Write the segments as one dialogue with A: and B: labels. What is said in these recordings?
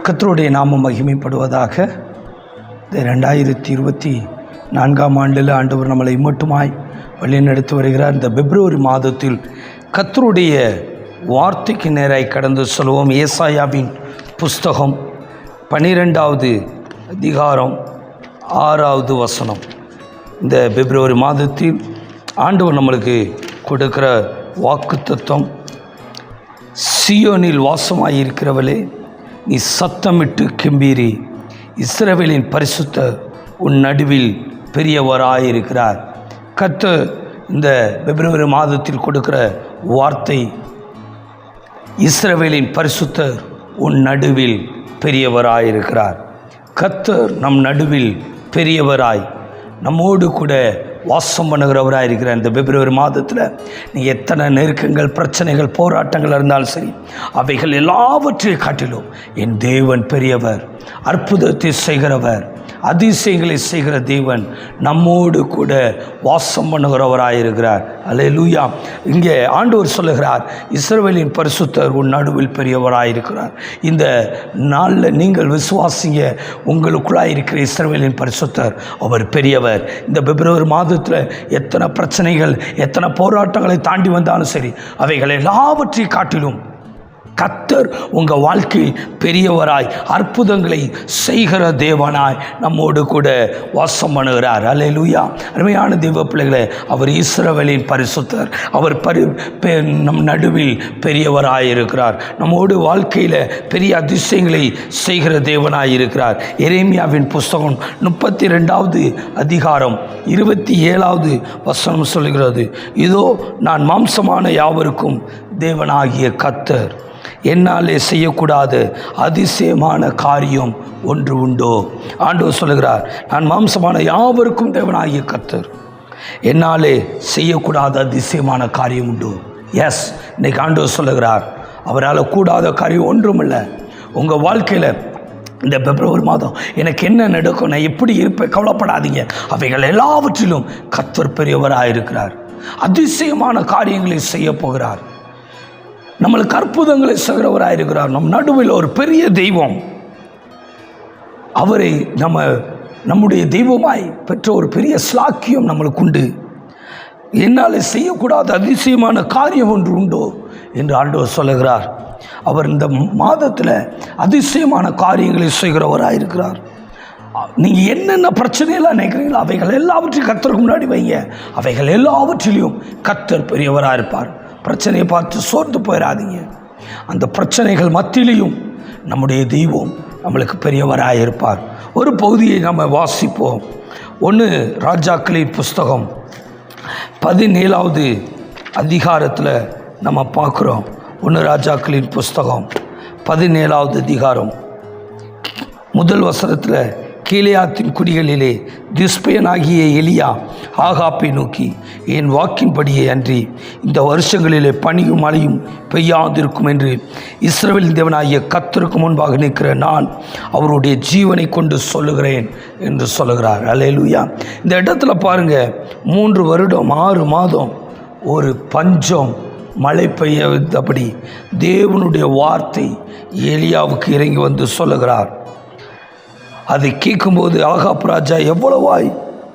A: கர்த்தருடைய நாமம் மகிமைப்படுவதாக. இந்த 2024 ஆண்டில் ஆண்டவர் நம்மளை மட்டுமாய் வழிநடத்தி வருகிறார். இந்த பிப்ரவரி மாதத்தில் கர்த்தருடைய வார்த்தைக்கு நேராய் கடந்து சொல்வோம். ஏசாயாவின் புஸ்தகம் 12வது அதிகாரம் 6வது வசனம். இந்த பிப்ரவரி மாதத்தில் ஆண்டவர் நம்மளுக்கு கொடுக்கிற வாக்குத்தத்தம், சீயோனில் வாசமாயிருக்கிறவளே, நீ சத்தமிட்டு கெம்பீரி, இஸ்ரவேலின் பரிசுத்தர் உன் நடுவில் பெரியவராயிருக்கிறார். கர்த்தர் இந்த பிப்ரவரி மாதத்தில் கொடுக்கிற வார்த்தை, இஸ்ரவேலின் பரிசுத்தர் உன் நடுவில் பெரியவராயிருக்கிறார். கர்த்தர் நம் நடுவில் பெரியவராய் நம்மோடு கூட வாசம் பண்ணுகிறவராக இருக்கிற இந்த பிப்ரவரி மாதத்தில் நீ எத்தனை நெருக்கங்கள், பிரச்சனைகள், போராட்டங்கள் இருந்தாலும் சரி, அவைகள் எல்லாவற்றையும் காட்டிலும் என் தேவன் பெரியவர், அற்புதத்தை செய்கிறவர், அதிசயங்களை செய்கிற தேவன் நம்மோடு கூட வாசம் பண்ணுகிறவராக இருக்கிறார். அல்லேலூயா. இங்கே ஆண்டவர் சொல்லுகிறார், இஸ்ரவேலின் பரிசுத்தர் உன் நடுவில் பெரியவராக இருக்கிறார். இந்த நாளில் நீங்கள் விசுவாசிங்க, உங்களுக்குள்ளாக இருக்கிற இஸ்ரவேலின் பரிசுத்தர் அவர் பெரியவர். இந்த பிப்ரவரி மாதத்தில் எத்தனை பிரச்சனைகள், எத்தனை போராட்டங்களை தாண்டி வந்தாலும் சரி, அவைகள் எல்லாவற்றையும் காட்டிலும் கர்த்தர் உங்கள் வாழ்க்கையில் பெரியவராய், அற்புதங்களை செய்கிற தேவனாய் நம்மோடு கூட வாசம் பண்ணுகிறார். அல்லேலூயா. அருமையான தேவ பிள்ளைகளே, அவர் இஸ்ரவேலின் பரிசுத்தர், அவர் நம் நடுவில் பெரியவராய் இருக்கிறார். நம்மோடு வாழ்க்கையில் பெரிய அதிசயங்களை செய்கிற தேவனாய் இருக்கிறார். எரேமியாவின் புஸ்தகம் 32வது அதிகாரம் 27வது வசனம் சொல்கிறது, இதோ நான் மாம்சமான யாவருக்கும் தேவனாகிய கர்த்தர், என்னாலே செய்யக்கூடாத அதிசயமான காரியம் ஒன்று உண்டோ? ஆண்டவர் சொல்லுகிறார், நான் மாம்சமான யாவருக்கும் தேவனாகிய கர்த்தர், என்னாலே செய்யக்கூடாத அதிசயமான காரியம் உண்டோ? எஸ், இன்னைக்கு ஆண்டவர் சொல்லுகிறார், அவரால் கூடாத காரியம் ஒன்றுமில்லை. உங்கள் வாழ்க்கையில் இந்த பிப்ரவரி மாதம் எனக்கு என்ன நடக்கும், நான் எப்படி இருப்பேன், கவலைப்படாதீங்க. அவைகள் எல்லாவற்றிலும் கர்த்தர் பெரியவராக இருக்கிறார். அதிசயமான காரியங்களை செய்ய போகிறார். நம்மளுக்கு அற்புதங்களை செய்கிறவராக இருக்கிறார். நம் நடுவில் ஒரு பெரிய தெய்வம், அவரை நம்முடைய தெய்வமாய் பெற்ற ஒரு பெரிய ஸ்லாக்கியம் நம்மளுக்கு உண்டு. என்னால் செய்யக்கூடாத அதிசயமான காரியம் ஒன்று உண்டோ என்று ஆண்டவர் சொல்லுகிறார். அவர் இந்த மாதத்தில் அதிசயமான காரியங்களை செய்கிறவராக இருக்கிறார். நீங்கள் என்னென்ன பிரச்சனையெல்லாம் நினைக்கிறீங்களோ அவைகள் எல்லாவற்றையும் கர்த்தருக்கு முன்னாடி வைங்க. அவைகள் எல்லாவற்றிலையும் கர்த்தர் பெரியவராக இருப்பார். பிரச்சனையை பார்த்து சோர்ந்து போயிடாதீங்க. அந்த பிரச்சனைகள் மத்தியிலையும் நம்முடைய தெய்வம் நம்மளுக்கு பெரியவராக இருப்பார். ஒரு பகுதியை நம்ம வாசிப்போம். 1 ராஜாக்களின் புஸ்தகம் 17வது அதிகாரத்தில் நம்ம பார்க்குறோம். 1 ராஜாக்களின் புஸ்தகம் 17வது அதிகாரம் 1 வசனத்தில், கீலேயாத்தின் குடிகளிலே திஸ்பேயனாகிய எலியா ஆகாப்பை நோக்கி, என் வாக்கின்படியே அன்றி இந்த வருஷங்களிலே பனியும் மழையும் பெய்யாதிருக்கும் என்று இஸ்ரவேலின் தேவனாகிய கர்த்தருக்கு முன்பாக நிற்கிற நான் அவருடைய ஜீவனை கொண்டு சொல்லுகிறேன் என்று சொல்லுகிறார். அல்லேலூயா. இந்த இடத்துல பாருங்கள், 3 வருடம் 6 மாதம் ஒரு பஞ்சம், மழை பெய்யாதபடி தேவனுடைய வார்த்தை எலியாவுக்கு இறங்கி வந்து சொல்லுகிறார். அதை கேட்கும்போது ஆகாப் ராஜா எவ்வளவாய்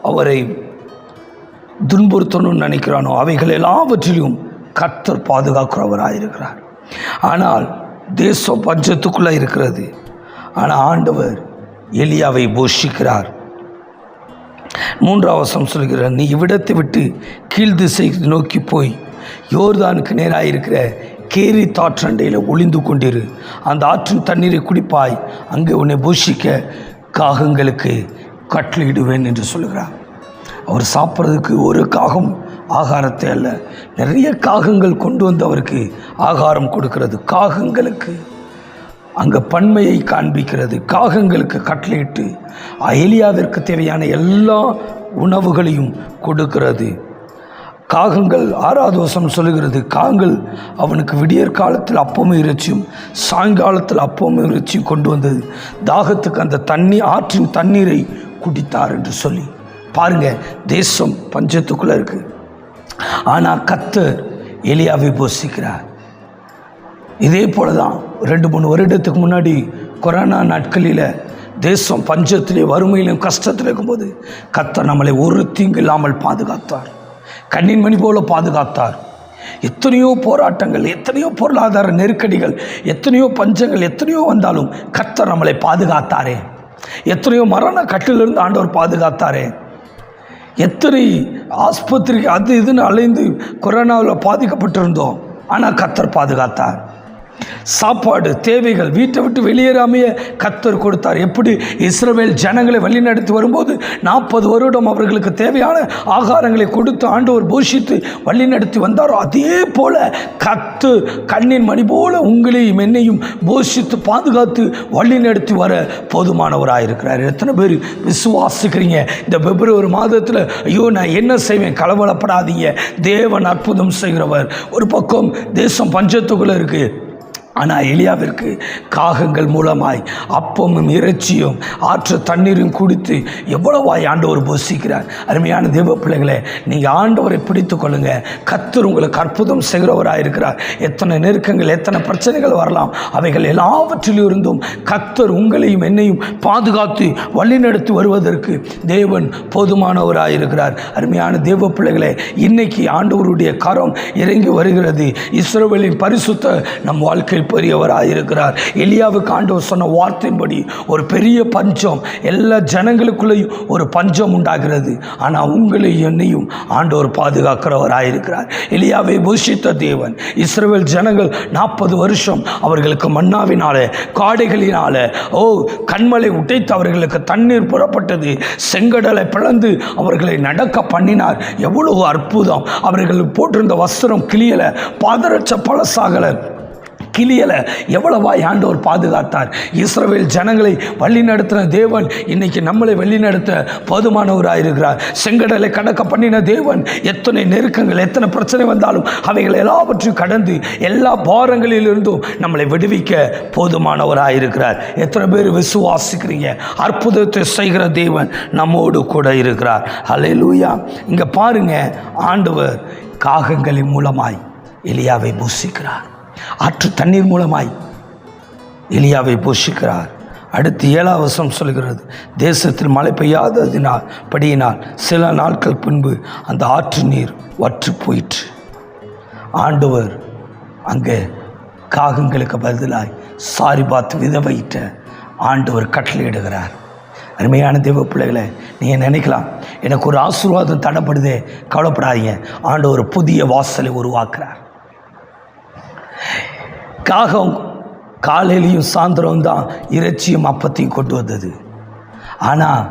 A: அவரை துன்புறுத்தணும்னு நினைக்கிறானோ அவைகள் எல்லாவற்றிலும் கர்த்தர் பாதுகாக்கிறவராயிருக்கிறார். ஆனால் தேசம் பஞ்சத்துக்குள்ளே இருக்கிறது. ஆனால் ஆண்டவர் எலியாவை போஷிக்கிறார். 3வது வசனம் சொல்கிறார், நீ இவ்விடத்தை விட்டு கீழ் திசை நோக்கி போய் யோர்தானுக்கு நேராக இருக்கிற கேரி தாற்றண்டையில் ஒளிந்து கொண்டிரு, அந்த ஆற்றின் தண்ணீரை குடிப்பாய், அங்கே உன்னை போஷிக்க காகங்களுக்கு கட்டளையிடுவேன் என்று சொல்லுகிறார். அவர் சாப்பிட்றதுக்கு ஒரு காகம் ஆகாரத்தை அல்ல, நிறைய காகங்கள் கொண்டு வந்து அவருக்கு ஆகாரம் கொடுக்கிறது. காகங்களுக்கு அங்கே பன்மையை காண்பிக்கிறது. காகங்களுக்கு கட்டளையிட்டு எலியாவிற்கு தேவையான எல்லா உணவுகளையும் கொடுக்கிறது. காகங்கள் 6வது வசனம் சொல்லுகிறது, காகங்கள் அவனுக்கு விடியற் காலத்தில் அப்பமும் இறைச்சியும் சாயங்காலத்தில் அப்பமும் இறைச்சியும் கொண்டு வந்தது. தாகத்துக்கு அந்த ஆற்றின் தண்ணீரை குடித்தார் என்று சொல்லி பாருங்க. தேசம் பஞ்சத்துக்குள்ளே இருக்கு. ஆனால் கர்த்தர் எலியாவை போஷிக்கிறார். இதே போல தான் 2-3 வருடத்துக்கு முன்னாடி கொரோனா நாட்களில் தேசம் பஞ்சத்திலே வறுமையிலும் கஷ்டத்தில் இருக்கும்போது கர்த்தர் நம்மளை ஒரு தீங்கு இல்லாமல் பாதுகாத்தார். கண்ணின் மணி போல பாதுகாத்தார். எத்தனையோ போராட்டங்கள், எத்தனையோ பொருளாதார நெருக்கடிகள், எத்தனையோ பஞ்சங்கள், எத்தனையோ வந்தாலும் கர்த்தர் நம்மளை பாதுகாத்தாரே. எத்தனையோ மரண கட்டிலிருந்து ஆண்டவர் பாதுகாத்தாரே. எத்தனை ஆஸ்பத்திரிக்கு அது இதுன்னு அலைந்து கொரோனாவில் பாதிக்கப்பட்டிருந்தோம், ஆனால் கர்த்தர் பாதுகாத்தார். சாப்பாடு தேவைகள் வீட்டை விட்டு வெளியேறாமையே கர்த்தர் கொடுத்தார். எப்படி இஸ்ரவேல் ஜனங்களை வழிநடத்தி வரும்போது 40 வருடம் அவர்களுக்கு தேவையான ஆகாரங்களை கொடுத்து ஆண்டவர் போஷித்து வழிநடத்தி வந்தாரோ, அதே போல கர்த்தர் கண்ணின் மணி போல உங்களையும் என்னையும் போஷித்து பாதுகாத்து வழிநடத்தி வர போதுமானவராயிருக்கிறார். எத்தனை பேர் விசுவாசிக்கிறீங்க? இந்த பிப்ரவரி மாதத்தில் ஐயோ நான் என்ன செய்வேன்? கலவரப்படாதீங்க. தேவன் அற்புதம் செய்கிறவர். ஒரு பக்கம் தேசம் பஞ்சத்துக்குள்ளே இருக்குது, ஆனால் எலியாவிற்கு காகங்கள் மூலமாய் அப்பமும் இறைச்சியும் ஆற்று தண்ணீரும் குடித்து எவ்வளவாய் ஆண்டவர் போஷிக்கிறார். அருமையான தேவ பிள்ளைகளே, நீங்கள் ஆண்டவரை பிடித்து கொள்ளுங்க. கர்த்தர் உங்களுக்கு அற்புதம் செய்கிறவராக இருக்கிறார். எத்தனை நெருக்கங்கள், எத்தனை பிரச்சனைகள் வரலாம், அவைகள் எல்லாவற்றிலிருந்தும் கர்த்தர் உங்களையும் என்னையும் பாதுகாத்து வழிநடத்தி வருவதற்கு தேவன் போதுமானவராக இருக்கிறார். அருமையான தேவ பிள்ளைகளே, இன்னைக்கு ஆண்டவருடைய கரம் இறங்கி வருகிறது. இஸ்ரவேலின் பரிசுத்த நம் வாழ்க்கையில் பெரியவராயிருக்கிறார். எலியாவுக்கு ஆண்டவர் சொன்ன வார்த்தையின்படி ஒரு பெரிய பஞ்சம், எல்லா ஜனங்களுக்குள்ளேயும் ஒரு பஞ்சம் உண்டாகிறது. ஆனால் உங்களை என்னையும் ஆண்டவர் பாதுகாக்கிறவராயிருக்கிறார். எலியாவை போஷித்த தேவன் இஸ்ரவேல் ஜனங்கள் 40 வருஷம் அவர்களுக்கு மன்னாவினால காடைகளினால கண்மலை உடைத்து அவர்களுக்கு தண்ணீர் புறப்பட்டது. செங்கடலை பிளந்து அவர்களை நடக்க பண்ணினார். எவ்வளவு அற்புதம்! அவர்கள் போட்டிருந்த வஸ்திரம் கிளியலை, பாதரட்ச பழசாகலை கிளியலை எவ்வளவாய் ஆண்டவர் பாதுகாத்தார். இஸ்ரவேல் ஜனங்களை வழி நடத்தின தேவன் இன்னைக்கு நம்மளை வழி நடத்த போதுமானவராக இருக்கிறார். செங்கடலை கடக்க பண்ணின தேவன் எத்தனை நெருக்கங்கள், எத்தனை பிரச்சனை வந்தாலும் அவைகள் எல்லாவற்றையும் கடந்து எல்லா பாரங்களிலிருந்தும் நம்மளை விடுவிக்க போதுமானவராக இருக்கிறார். எத்தனை பேர் விசுவாசிக்கிறீங்க? அற்புதத்தை செய்கிற தேவன் நம்மோடு கூட இருக்கிறார். ஹல்லேலூயா. இங்கே பாருங்க, ஆண்டவர் காகங்களின் மூலமாய் எலியாவை போஷிக்கிறார். ஆற்று தண்ணீர் மூலமாய் எலியாவை போஷிக்கிறார். அடுத்து 7ஆம் வசனம் சொல்கிறது, தேசத்தில் மழை பெய்யாததினால் படியினால் சில நாட்கள் பின்பு அந்த ஆற்று நீர் வற்றி போயிற்று. ஆண்டவர் அங்கே காகங்களுக்கு பதிலாய் சாரிபாத் விதவையிட்ட ஆண்டவர் கட்டளையிடுகிறார். அருமையான தேவ பிள்ளைகளை, நீங்கள் நினைக்கலாம் எனக்கு ஒரு ஆசீர்வாதம் தடப்படுதே, கவலைப்படாதீங்க. ஆண்டவர் புதிய வாசலை உருவாக்குறார். காகம் காலையிலையும் சாயந்தரம் தான் இறைச்சியும் அப்பத்தையும் கொண்டு வந்தது. ஆனால்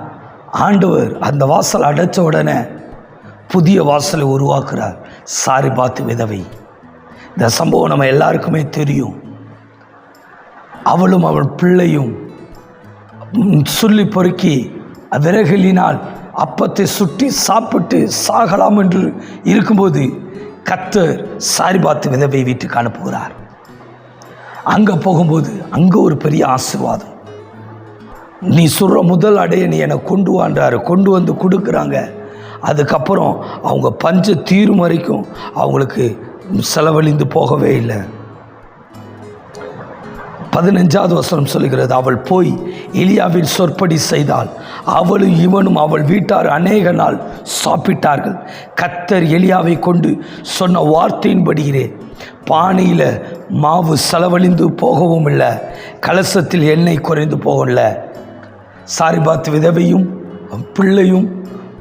A: ஆண்டவர் அந்த வாசல் அடைச்ச உடனே புதிய வாசலை உருவாக்குறார். சாரிபாத் விதவை. இந்த சம்பவம் நம்ம எல்லாருக்குமே தெரியும். அவளும் அவள் பிள்ளையும் சொல்லி பொறுக்கி விறகுகளினால் அப்பத்தை சுட்டி சாப்பிட்டு சாகலாம் என்று இருக்கும்போது கர்த்தர் சாரிபாத் விதவை வீட்டுக்கு அனுப்புகிறார். அங்கே போகும்போது அங்கே ஒரு பெரிய ஆசீர்வாதம். நீ சொல்கிற முதல் அடையை நீ என்னை கொண்டு வான்றாரு. கொண்டு வந்து கொடுக்குறாங்க. அதுக்கப்புறம் அவங்க பஞ்ச தீரும் வரைக்கும் அவங்களுக்கு செலவழிந்து போகவே இல்லை. 15ஆவது வசனம் சொல்லுகிறது, அவள் போய் எலியாவின் சொற்படி செய்தாள். அவளும் இவனும் அவள் வீட்டார் அநேக நாள் சாப்பிட்டார்கள். கர்த்தர் எலியாவை கொண்டு சொன்ன வார்த்தையின்படியே பானையில் மாவு செலவழிந்து போகவும் இல்லை, கலசத்தில் எண்ணெய் குறைந்து போகவும் இல்லை. சாரிபாத் விதவையும் பிள்ளையும்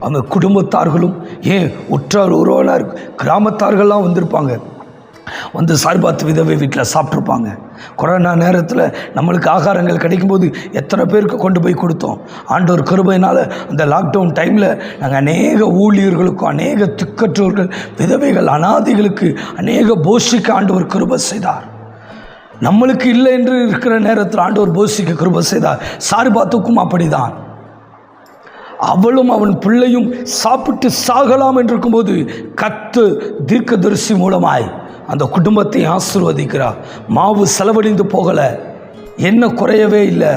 A: அவங்க குடும்பத்தார்களும், ஏன் உற்றார் உறவினர் கிராமத்தார்கள்லாம் வந்திருப்பாங்க, வந்து சாரிபாத் விதவை வீட்டில் சாப்பிட்ருப்பாங்க. கொரோனா நேரத்தில் நம்மளுக்கு ஆகாரங்கள் கிடைக்கும்போது எத்தனை பேருக்கு கொண்டு போய் கொடுத்தோம். ஆண்டவர் கிருபையினால் அந்த லாக்டவுன் டைமில் நாங்கள் அநேக ஊழியர்களுக்கும் அநேக திக்கற்றவர்கள் விதவைகள் அனாதைகளுக்கு அநேக போஷிக்க ஆண்டவர் கிருபை செய்தார். நம்மளுக்கு இல்லை என்று இருக்கிற நேரத்தில் ஆண்டவர் போஷிக்க கிருபை செய்தார். சாரிபாத்துக்கும் அப்படிதான். அவளும் அவன் பிள்ளையும் சாப்பிட்டு சாகலாம் என்று இருக்கும்போது கர்த்தர் தீர்க்கதரிசி மூலமாய் அந்த குடும்பத்தை ஆசீர்வதிக்கிறார். மாவு செலவழிந்து போகலை, என்ன குறையவே இல்லை,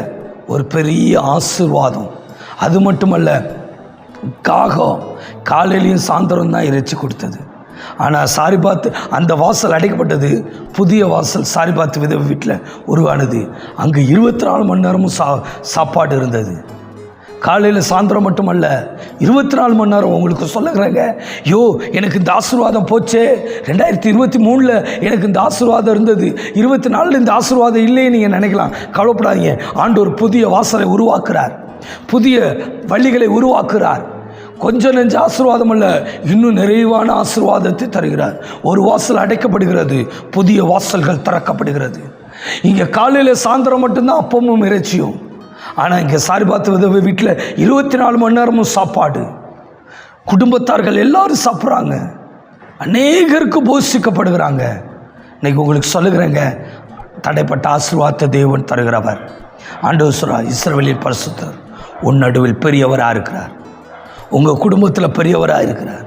A: ஒரு பெரிய ஆசீர்வாதம். அது மட்டுமல்ல, காகம் காலையிலையும் சாயந்தரம் தான் இறைச்சி கொடுத்தது. ஆனால் சாரிபாத் அந்த வாசல் அடைக்கப்பட்டது. புதிய வாசல் சாரிபாத் விதவை வீட்டில் உருவானது. அங்கே 24 மணி நேரமும் சாப்பாடு இருந்தது. காலையில் சாயந்தரம் மட்டுமல்ல, 24 மணி நேரம். உங்களுக்கு சொல்லுங்கிறாங்க, யோ எனக்கு இந்த ஆசீர்வாதம் போச்சே, 2023 எனக்கு இந்த ஆசீர்வாதம் இருந்தது, 24 இந்த ஆசீர்வாதம் இல்லையே நீங்கள் நினைக்கலாம். கவலைப்படாதீங்க. ஆண்டவர் புதிய வாசலை உருவாக்குறார், புதிய வழிகளை உருவாக்குறார். கொஞ்சம் நெஞ்ச ஆசீர்வாதம் அல்ல, இன்னும் நிறைவான ஆசீர்வாதத்தை தருகிறார். ஒரு வாசல் அடைக்கப்படுகிறது, புதிய வாசல்கள் திறக்கப்படுகிறது. இங்கே காலையில் சாயந்தரம் மட்டும்தான் அப்பமும் இறைச்சியும். ஆனால் இங்கே சாரிபாத் விதவை வீட்டில் 24 மணி நேரமும் சாப்பாடு. குடும்பத்தார்கள் எல்லாரும் சாப்பிட்றாங்க, அநேகருக்கு போஷிக்கப்படுகிறாங்க. இன்னைக்கு உங்களுக்கு சொல்லுகிறேங்க, தடைப்பட்ட ஆசீர்வாதத்தை தேவன் தருகிறவர். ஆண்டவர் சொல்றார், இஸ்ரவேலின் பரிசுத்தர் உன் நடுவில் பெரியவராக இருக்கிறார். உங்கள் குடும்பத்தில் பெரியவராக இருக்கிறார்,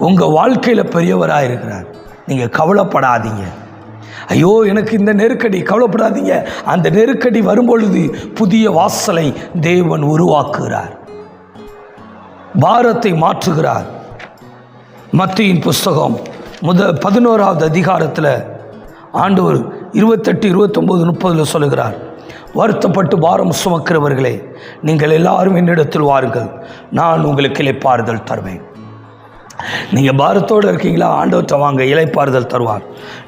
A: உங்கள் வாழ்க்கையில் பெரியவராக இருக்கிறார். நீங்கள் கவலைப்படாதீங்க. ஐயோ எனக்கு இந்த நெருக்கடி, கவலைப்படாதீங்க. அந்த நெருக்கடி வரும்பொழுது புதிய வாசலை தேவன் உருவாக்குகிறார், பாரத்தை மாற்றுகிறார். மத்தேயுவின் புஸ்தகம் 11வது அதிகாரத்தில் ஆண்டவர் 28, 29, 30 சொல்லுகிறார், வருத்தப்பட்டு பாரம் சுமக்கிறவர்களே நீங்கள் எல்லாரும் என்னிடத்தில் வாருங்கள், நான் உங்களுக்கு இளைப்பாறுதல் தருவேன். நீங்கள் பாரத்தோடு இருக்கீங்களா? ஆண்டவர்கிட்ட வாங்க, இளைப்பாறுதல் தருவார்.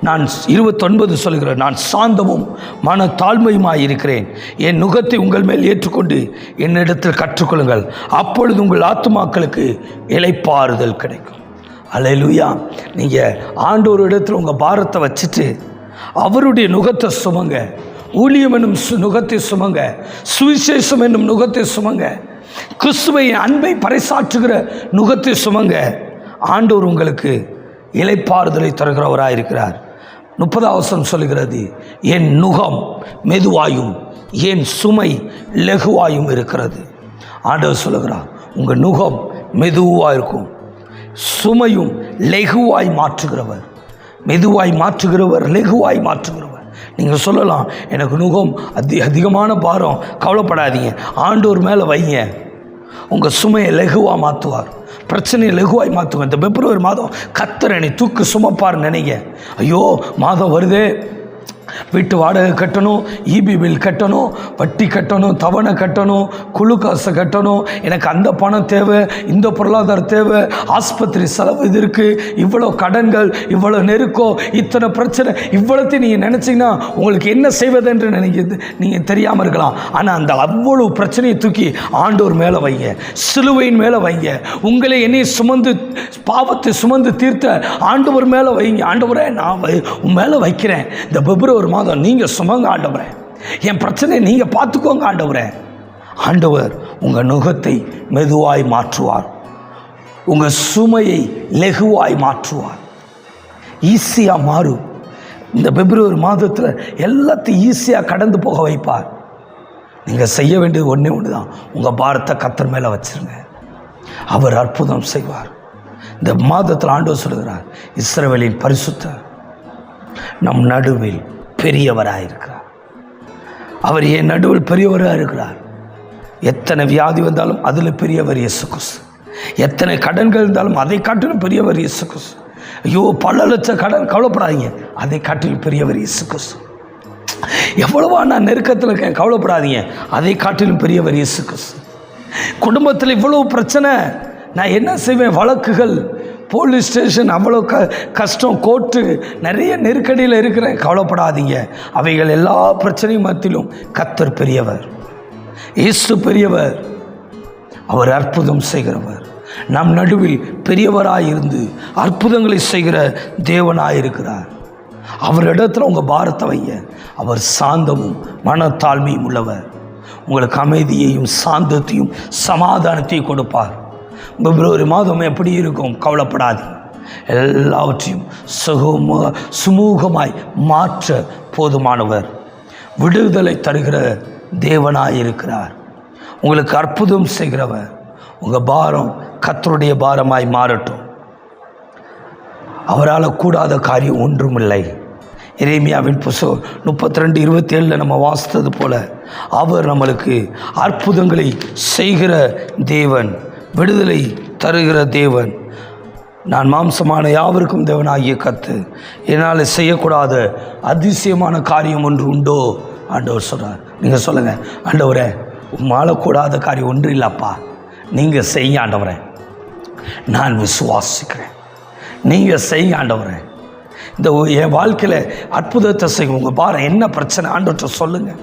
A: நான் 29 சொல்கிறேன், நான் சாந்தமும் மன தாழ்மையுமாய் இருக்கிறேன். என் நுகத்தை உங்கள் மேல் ஏற்றுக்கொண்டு என்னிடத்தில் கற்றுக்கொள்ளுங்கள், அப்பொழுது உங்கள் ஆத்துமாக்களுக்கு இளைப்பாறுதல் கிடைக்கும். அல்லேலூயா. நீங்கள் ஆண்டவர் இடத்துல உங்கள் பாரத்தை வச்சுட்டு அவருடைய நுகத்தை சுமங்க. ஊழியம் என்னும் நுகத்தை சுமங்க, சுவிசேஷம் என்னும் நுகத்தை சுமங்க, கிறிஸ்துவை அன்பை பறைசாற்றுகிற நுகத்தை சுமங்க. ஆண்டவர் உங்களுக்கு இளைப்பாறுதலை தருகிறவராக இருக்கிறார். 30வது வசனம் சொல்லுகிறது, என் நுகம் மெதுவாயும் என் சுமை லெகுவாயும் இருக்கிறது. ஆண்டவர் சொல்லுகிறார், உங்கள் நுகம் மெதுவாக இருக்கும், சுமையும் லெகுவாய் மாற்றுகிறவர். மெதுவாய் மாற்றுகிறவர், லெகுவாய் மாற்றுகிறவர். நீங்கள் சொல்லலாம், எனக்கு நுகம் அதிகமான பாரம். கவலைப்படாதீங்க, ஆண்டவர் மேலே வைங்க, உங்கள் சுமையை லெகுவாக மாற்றுவார், பிரச்சனையை லெகுவாய் மாற்றுவார். இந்த பிப்ரவரி மாதம் கர்த்தர் என்னை தூக்கு சுமப்பார் நினைங்க. ஐயோ மாதம் வருதே, வீட்டு வாடகை கட்டணும், இபி பில் கட்டணும், வட்டி கட்டணும், தவணை கட்டணும், குழு காசை கட்டணும், எனக்கு அந்த பணம் தேவை, இந்த பொருளாதார தேவை, ஆஸ்பத்திரி செலவு இது இருக்குது, இவ்வளோ கடன்கள், இவ்வளோ நெருக்கம், இத்தனை பிரச்சனை, இவ்வளோத்தையும் நீங்கள் நினச்சிங்கன்னா உங்களுக்கு என்ன செய்வதென்று நினைக்கிறது நீங்கள் தெரியாமல் இருக்கலாம். ஆனால் அந்த அவ்வளோ பிரச்சனையை தூக்கி ஆண்டவர் மேலே வைங்க, சிலுவையின் மேலே வைங்க. உங்களை என்னை சுமந்து பாவத்தை சுமந்து தீர்த்த ஆண்டவர் மேலே வைங்க. ஆண்டவரே நான் உன் மேலே வைக்கிறேன், இந்த பிப்ரவரி மாதம் நீங்கள் சுமங்க ஆண்டவரே, என் பிரச்சனையை நீங்கள் பார்த்துக்கோங்க ஆண்டவரே. ஆண்டவர் உங்கள் நுகத்தை மெதுவாய் மாற்றுவார், உங்கள் சுமையை லெகுவாய் மாற்றுவார். ஈஸியாக மாறும். இந்த பிப்ரவரி மாதத்தில் எல்லாத்தையும் ஈஸியாக கடந்து போக வைப்பார். நீங்கள் செய்ய வேண்டியது ஒன்றே ஒன்று தான், உங்கள் பாரத்தை கர்த்தர் மேலே வச்சிருங்க, அவர் அற்புதம் செய்வார். இந்த மாதத்தில் ஆண்டவர் சொல்கிறார், இஸ்ரவேலின் பரிசுத்தர் நம் நடுவில் பெரியவராக இருக்கிறார். அவர் என் நடுவில் பெரியவராக இருக்கிறார். எத்தனை வியாதி வந்தாலும் அதில் பெரியவர் இயேசு கிறிஸ்து. எத்தனை கடன்கள் இருந்தாலும் அதை காட்டிலும் பெரியவர் இயேசு கிறிஸ்து. ஐயோ பல லட்சம் கடன், கவலைப்படாதீங்க, அதை காட்டிலும் பெரியவர் இயேசு கிறிஸ்து. எவ்வளவா நான் நெருக்கத்தில் இருக்கேன், கவலைப்படாதீங்க, அதை காட்டிலும் பெரியவர் இயேசு கிறிஸ்து. குடும்பத்தில் இவ்வளவு பிரச்சனை, நான் என்ன செய்வேன், வழக்குகள், போலீஸ் ஸ்டேஷன், அவ்வளோ கஷ்டம், கோர்ட்டு, நிறைய நெருக்கடியில் இருக்கிறேன், கவலைப்படாதீங்க. அவைகள் எல்லா பிரச்சனையும் மத்தியிலும் கர்த்தர் பெரியவர், இயேசு பெரியவர், அவர் அற்புதம் செய்கிறவர். நம் நடுவில் பெரியவராயிருந்து அற்புதங்களை செய்கிற தேவனாயிருக்கிறார். அவரிடத்தில் உங்கள் பாரத்தை வைங்க. அவர் சாந்தமும் மனத்தாழ்மையும் உள்ளவர். உங்களுக்கு அமைதியையும் சாந்தத்தையும் சமாதானத்தையும் கொடுப்பார். பிப்ரவரி மாதம் எப்படி இருக்கும், கவலைப்படாது, எல்லாவற்றையும் சுமூகமாய் மாற்ற போதுமானவர். விடுதலை தருகிற தேவனாயிருக்கிறார். உங்களுக்கு அற்புதம் செய்கிறவர். உங்கள் பாரம் கர்த்தருடைய பாரமாய் மாறட்டும். அவரால் கூடாத காரியம் ஒன்றுமில்லை. எரேமியாவின் புஸ்தகம் 32:27 நம்ம வாசித்தது போல அவர் நம்மளுக்கு அற்புதங்களை செய்கிற தேவன், விடுதலை தருகிற தேவன். நான் மாம்சமான யாவருக்கும் தேவனாகிய கர்த்தர், என்னால் செய்யக்கூடாத அதிசயமான காரியம் ஒன்று உண்டோ? ஆண்டவர் சொல்கிறார். நீங்கள் சொல்லுங்கள், ஆண்டவரே உம்மால் கூடாத காரியம் ஒன்று இல்லைப்பா, நீங்கள் செய்ய ஆண்டவரே, நான் விசுவாசிக்கிறேன், நீங்கள் செய்ய ஆண்டவரே, இந்த என் வாழ்க்கையில் அற்புதத்தை செய்யும். உங்கள் பாரம் என்ன பிரச்சனை ஆண்டவர்கிட்ட சொல்லுங்கள்.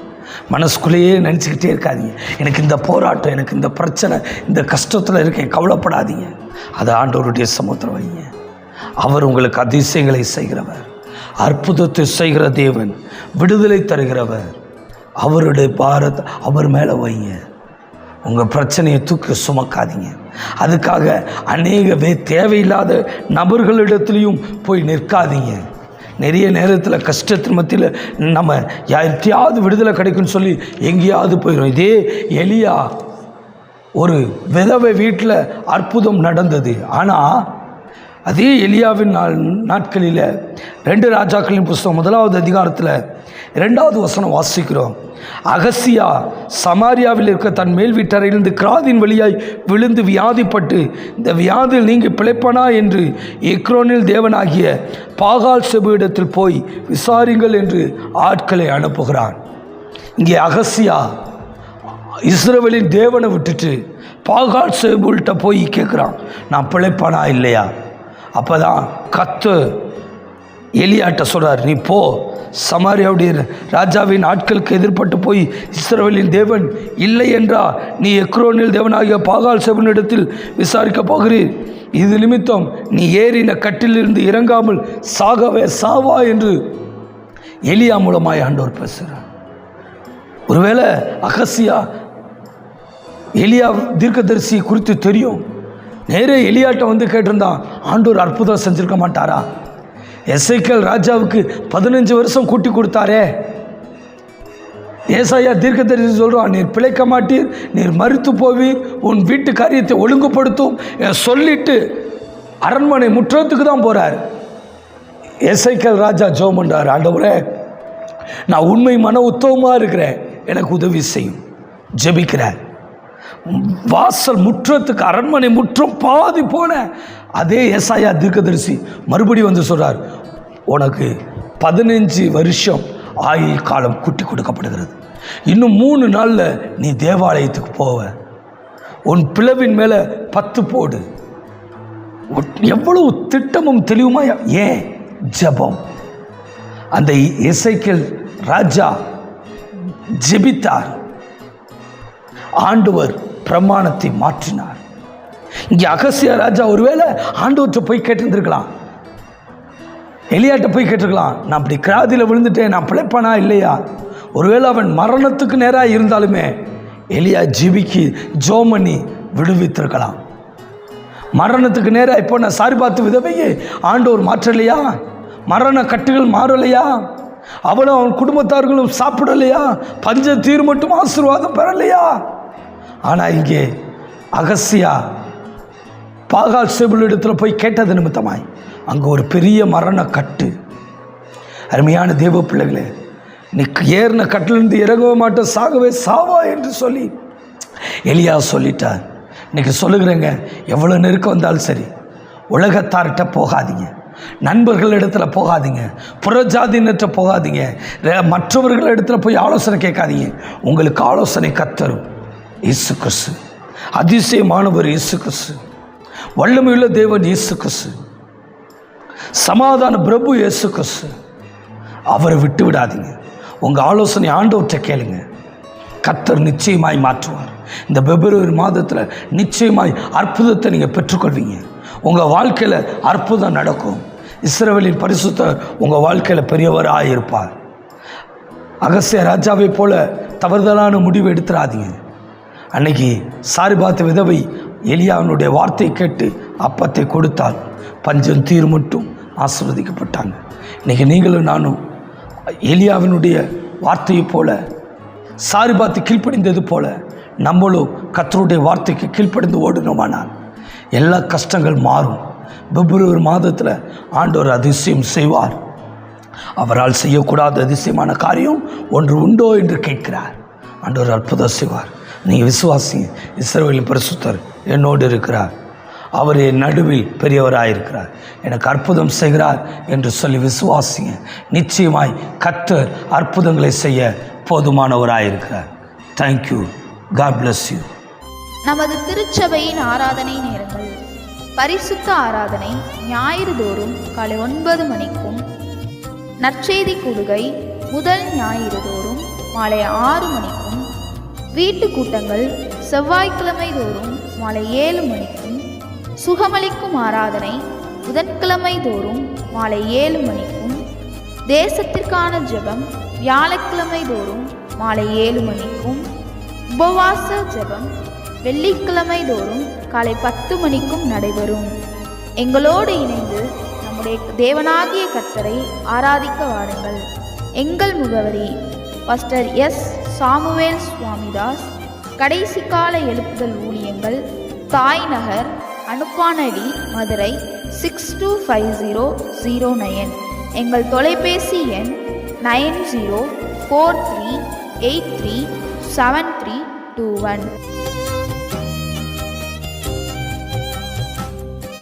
A: மனசுக்குள்ளேயே நினச்சிக்கிட்டே இருக்காதீங்க, எனக்கு இந்த போராட்டம், எனக்கு இந்த பிரச்சனை, இந்த கஷ்டத்தில் இருக்கேன், கவலைப்படாதீங்க. அதை ஆண்டவருடைய சமுத்திரம் வைங்க. அவர் உங்களுக்கு அதிசயங்களை செய்கிறவர், அற்புதத்தை செய்கிற தேவன், விடுதலை தருகிறவர். அவருடைய பாரத்தை அவர் மேலே வைங்க. உங்கள் பிரச்சனையை தூக்கி சுமக்காதீங்க. அதுக்காக அநேக தேவையில்லாத நபர்களிடத்துலையும் போய் நிற்காதீங்க. நிறைய நேரத்தில் கஷ்டத்தின் மத்தியில் நம்ம யார்கிட்டையாவது விடுதலை கிடைக்குன்னு சொல்லி எங்கேயாவது போயிடும். இதே எலியா, ஒரு விதவை வீட்டில் அற்புதம் நடந்தது. ஆனால் அதே எலியாவின் நாட்களில் 2 ராஜாக்களின் புஸ்தகம் 1வது அதிகாரத்தில் 2வது வசனம் வாசிக்கிறோம். அகசியா சமாரியாவில் இருக்க தன் மேல் வீட்டறையிலிருந்து கிராதின் வழியாய் விழுந்து வியாதிப்பட்டு, இந்த வியாதியில் நீங்கி பிழைப்பனா என்று எக்ரோனில் தேவனாகிய பாகால் செபுவிடத்தில் போய் விசாரிங்கள் என்று ஆட்களை அனுப்புகிறான். இங்கே அகசியா இஸ்ரவேலின் தேவனை விட்டுட்டு பாகால் செபுவிட்ட போய் கேட்குறான், நான் பிழைப்பானா இல்லையா? அப்போ தான் கர்த்தர் எலியாட்ட சொல்கிறார், நீ போ, சமாரியாவுடைய ராஜாவின் ஆட்களுக்கு எதிர்பட்டு போய் இஸ்ரவேலின் தேவன் இல்லை என்றா நீ எக்ரோனில் தேவனாகிய பாகால் செபுவினிடத்தில் விசாரிக்க போகிறீர். இது நிமித்தம் நீ ஏறின கட்டிலிருந்து இறங்காமல் சாவா என்று எலியா மூலமாய் ஆண்டவர் பேசுகிறார். ஒருவேளை அகசியா எலியா தீர்க்கதரிசி குறித்து தெரியும், நேரே எலியாட்ட வந்து கேட்டிருந்தான், ஆண்டவர் அற்புதம் செஞ்சிருக்க மாட்டாரா? எசேக்கியேல் ராஜாவுக்கு 15 வருஷம் கூட்டி கொடுத்தாரே. ஏசாயா தீர்க்கதரிசி சொல்கிறான், நீர் பிழைக்க மாட்டீர், நீர் மரித்து போவீர், உன் வீட்டு காரியத்தை ஒழுங்குபடுத்தும் சொல்லிட்டு அரண்மனை முற்றத்துக்கு தான் போகிறார். எசேக்கியேல் ராஜா ஜெபம் பண்ணுறார், ஆண்டவரே நான் உண்மை மன உத்தவமாக இருக்கிறேன், எனக்கு உதவி செய்யும். ஜெபிக்கிறார். வாசல் முற்றத்துக்கு, அரண்மனை முற்றம் பாதி போன அதே ஏசாயா தீர்க்கதரிசி மறுபடியும் வந்து சொல்கிறார், உனக்கு 15 வருஷம் ஆயுள் காலம் கூட்டி கொடுக்கப்படுகிறது, இன்னும் 3 நாளில் நீ தேவாலயத்துக்கு போவ, உன் பிளவின் மேலே 10 போடு. எவ்வளவு திட்டமும் தெளிவுமா! ஏன்? ஜெபம். அந்த எசேக்கியேல் ராஜா ஜெபித்தார், ஆண்டவர் பிரமாணத்தை மாற்றினார். இங்கே அகசியா ராஜா ஒருவேளை ஆண்டவர்கிட்ட போய் கேட்டிருந்திருக்கலாம், எலியாட்ட போய் கேட்டிருக்கலாம், நான் அப்படி கிராதியில் விழுந்துட்டேன், நான் பிழைப்பானா இல்லையா? ஒருவேளை அவன் மரணத்துக்கு நேராக இருந்தாலுமே எலியா ஜிபிக்கு ஜோமனி விடுவித்திருக்கலாம். மரணத்துக்கு நேராக இப்போ நான் சாரிபாத்து விதவையே ஆண்டவர் மாற்றலையா? மரண கட்டுகள் மாறலையா? அவனும் அவன் குடும்பத்தார்களும் சாப்பிடலையா? பஞ்ச தீர் மட்டும் ஆசீர்வாதம் பெறலையா? ஆனால் இங்கே அகசியா பாகால் செபுவினிடத்தில் போய் கேட்டது நிமித்தமாய் அங்கே ஒரு பெரிய மரண கட்டு. அருமையான தேவ பிள்ளைகளே, நீ ஏறின கட்டிலிருந்து இறங்கவே மாட்ட, சாகவே சாவா என்று சொல்லி எலியா சொல்லிட்டார். இன்றைக்கி சொல்லுகிறேங்க, எவ்வளோ நெருக்கம் வந்தாலும் சரி, உலகத்தார்கிட்ட போகாதீங்க, நண்பர்களிடத்தில் போகாதீங்க, புறஜாதியினற்ற போகாதீங்க, மற்றவர்களிடத்தில் போய் ஆலோசனை கேட்காதீங்க. உங்களுக்கு ஆலோசனை கர்த்தரும் இயேசு கிறிஸ்து, அதிசயமானவர் இயேசு கிறிஸ்து, வல்லமையுள்ள தேவன் இயேசு கிறிஸ்து, சமாதான பிரபு இயேசு கிறிஸ்து. அவரை விட்டு விடாதீங்க. உங்கள் ஆலோசனை ஆண்டவர்கிட்ட கேளுங்க, கர்த்தர் நிச்சயமாய் மாற்றுவார். இந்த பிப்ரவரி மாதத்தில் நிச்சயமாய் அற்புதத்தை நீங்கள் பெற்றுக்கொள்வீங்க. உங்கள் வாழ்க்கையில் அற்புதம் நடக்கும். இஸ்ரவேலின் பரிசுத்தர் உங்கள் வாழ்க்கையில் பெரியவராக இருப்பார். அகசியா ராஜாவை போல தவறுதலான முடிவு எடுத்துடாதீங்க. அன்னைக்கு சாரிபாத்து விதவை எலியாவினுடைய வார்த்தையை கேட்டு அப்பத்தை கொடுத்தால் பஞ்சம் தீர் மட்டும் ஆசீர்வதிக்கப்பட்டாங்க. இன்றைக்கி நீங்களும் நானும் எலியாவினுடைய வார்த்தையை போல, சாரிபாத்து கீழ்ப்படிந்தது போல நம்மளும் கர்த்தருடைய வார்த்தைக்கு கீழ்ப்படிந்து ஓடணுமானால் எல்லா கஷ்டங்கள் மாறும். பிப்ரவரி மாதத்தில் ஆண்டவர் அதிசயம் செய்வார். அவரால் செய்யக்கூடாத அதிசயமான காரியம் ஒன்று உண்டோ என்று கேட்கிறார். ஆண்டவர் அற்புதம் செய்வார். நீங்கள் விசுவாசிங்க. இஸ்ரவேலின் பரிசுத்தர் என்னோடு இருக்கிறார். அவர் என் நடுவில் பெரியவராயிருக்கிறார், எனக்கு அற்புதம் செய்கிறார் என்று சொல்லி விசுவாசிங்க. நிச்சயமாய் கர்த்தர் அற்புதங்களை செய்ய போதுமானவராயிருக்கிறார். தேங்க்யூ. God bless you.
B: நமது திருச்சபையின் ஆராதனை நேரங்கள்: பரிசுத்த ஆராதனை ஞாயிறு தோறும் காலை 9 மணிக்கும், நற்செய்தி கூடுகை முதல் ஞாயிறு தோறும் மாலை 6 மணிக்கும், வீட்டு கூட்டங்கள் செவ்வாய்க்கிழமை தோறும் மாலை 7 மணிக்கும், சுகமளிக்கும் ஆராதனை புதன்கிழமை தோறும் மாலை 7 மணிக்கும், தேசத்திற்கான ஜெபம் வியாழக்கிழமை தோறும் மாலை 7 மணிக்கும், உபவாச ஜெபம் வெள்ளிக்கிழமை தோறும் காலை 10 மணிக்கும் நடைபெறும். எங்களோடு இணைந்து நம்முடைய தேவனாகிய கர்த்தரை ஆராதிக்க வாருங்கள். எங்கள் முகவரி: பாஸ்டர் எஸ். சாமுவேல் சுவாமிதாஸ், கடைசி கால எழுப்புதல் ஊழியங்கள், தாய் நகர், அனுப்பானடி, மதுரை 625009. எங்கள் தொலைபேசி எண் 9043837321.